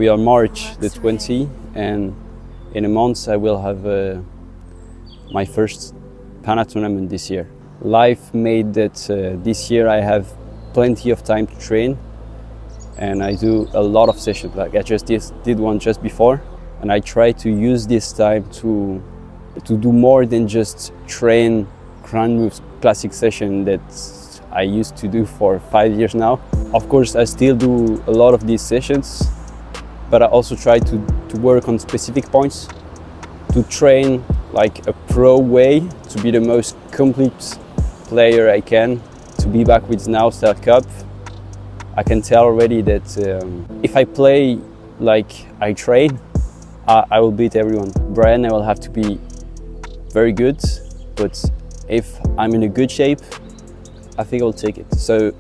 We are March the 20th, and in a month I will have my first Pana tournament this year. Life made that this year I have plenty of time to train, and I do a lot of sessions. Like I just did one just before, and I try to use this time to do more than just train grand moves classic session that I used to do for 5 years now. Of course, I still do a lot of these sessions, but I also try to work on specific points, to train like a pro way, to be the most complete player I can, to be back with Naostyle Cup. I can tell already that if I play like I train, I will beat everyone. Brian, I will have to be very good, but if I'm in a good shape, I think I'll take it. So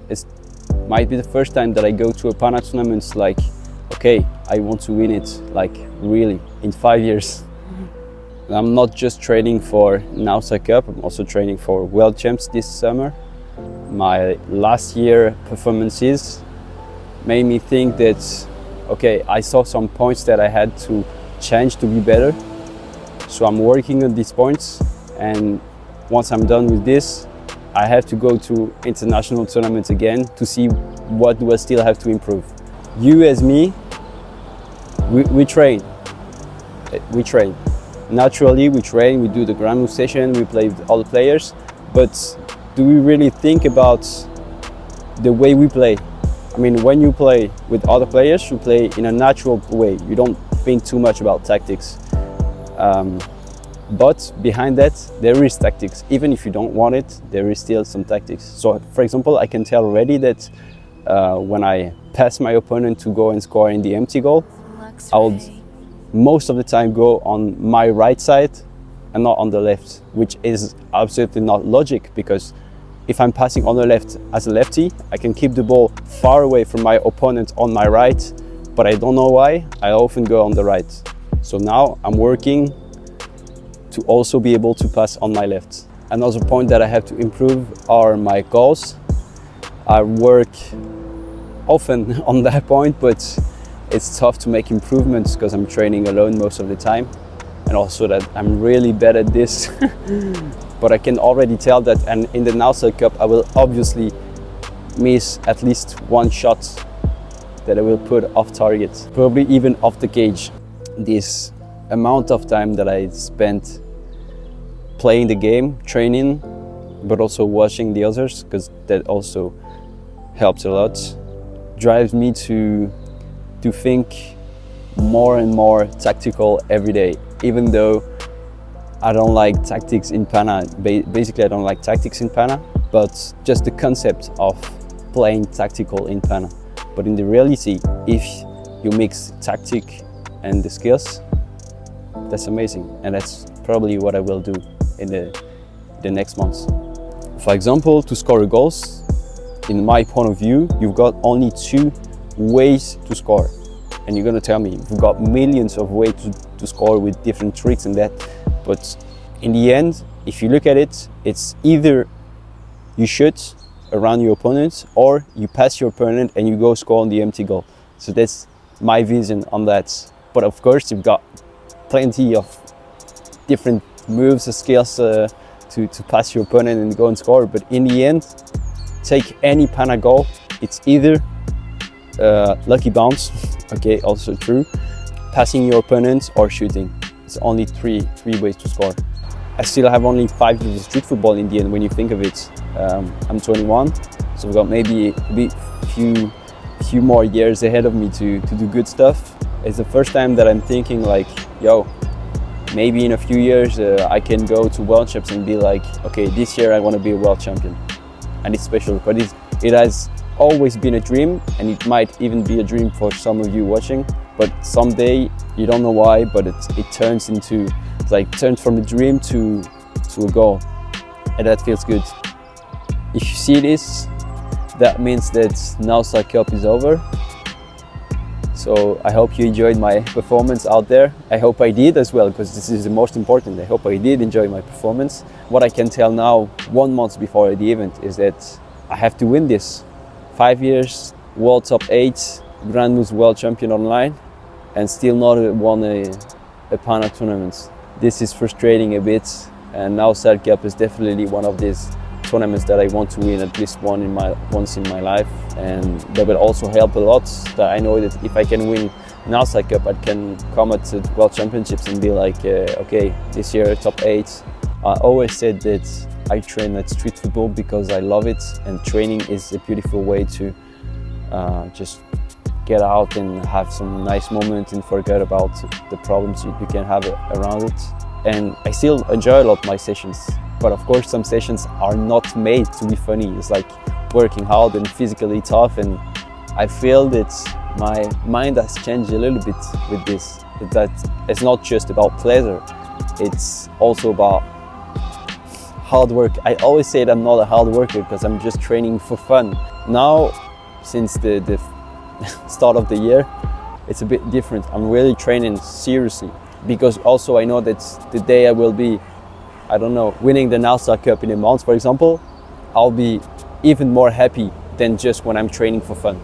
it might be the first time that I go to a Pana tournament like, okay, I want to win it, like really, in 5 years. I'm not just training for Naostyle Cup, I'm also training for World Champs this summer. My last year performances made me think that, okay, I saw some points that I had to change to be better. So I'm working on these points, and once I'm done with this, I have to go to international tournaments again to see what do I still have to improve. You as me, we train. Naturally, we train, we do the grand move session, we play with all the players, but do we really think about the way we play? I mean, when you play with other players, you play in a natural way. You don't think too much about tactics. But behind that, there is tactics. Even if you don't want it, there is still some tactics. So, for example, I can tell already that when I pass my opponent to go and score in the empty goal, I would most of the time go on my right side and not on the left, which is absolutely not logic, because if I'm passing on the left as a lefty, I can keep the ball far away from my opponent on my right, but I don't know why, I often go on the right. So now I'm working to also be able to pass on my left. Another point that I have to improve are my goals. I work often on that point, but it's tough to make improvements because I'm training alone most of the time, and also that I'm really bad at this. But I can already tell that, and in the Naostyle Cup I will obviously miss at least one shot that I will put off target, probably even off the cage. This amount of time that I spent playing the game, training, but also watching the others, because that also helps a lot, drives me to think more and more tactical every day. Even though I don't like tactics in Pana, basically I don't like tactics in Pana, but just the concept of playing tactical in Pana. But in the reality, if you mix tactic and the skills, that's amazing, and that's probably what I will do in the next months. For example, to score goals, in my point of view, you've got only 2 ways to score. And you're gonna tell me, we've got millions of ways to score with different tricks and that, but in the end, if you look at it, it's either you shoot around your opponent or you pass your opponent and you go score on the empty goal. So that's my vision on that. But of course, you've got plenty of different moves and skills to pass your opponent and go and score. But in the end, take any Pana goal, it's either lucky bounce, okay, also true, passing your opponent or shooting. It's only three ways to score. I still have only 5 years of street football in the end when you think of it. I'm 21, so I've got maybe a few more years ahead of me to do good stuff. It's the first time that I'm thinking like, yo, maybe in a few years I can go to World Champs and be like, okay, this year I want to be a world champion. And it's special because it has always been a dream, and it might even be a dream for some of you watching, but someday, you don't know why, but it turns from a dream to a goal, and that feels good. If you see this, that means that Naostyle Cup is over. So I hope you enjoyed my performance out there. I hope I did as well, because this is the most important. I hope I did enjoy my performance. What I can tell now, 1 month before the event, is that I have to win this. 5 years, World Top 8, Grandmus World Champion online and still not won a Pana tournament. This is frustrating a bit, and Naostyle Cup is definitely one of these tournaments that I want to win at least once in my life, and that will also help a lot. That I know that if I can win Naostyle Cup, I can come at the World Championships and be like, okay, this year top 8. I always said that I train at street football because I love it, and training is a beautiful way to just get out and have some nice moments and forget about the problems you can have around it. And I still enjoy a lot my sessions, but of course some sessions are not made to be funny. It's like working hard and physically tough, and I feel that my mind has changed a little bit with this. That it's not just about pleasure, it's also about hard work. I always say that I'm not a hard worker because I'm just training for fun. Now, since the start of the year, it's a bit different. I'm really training seriously, because also I know that the day I will be, I don't know, winning the Naostyle Cup in a month, for example, I'll be even more happy than just when I'm training for fun.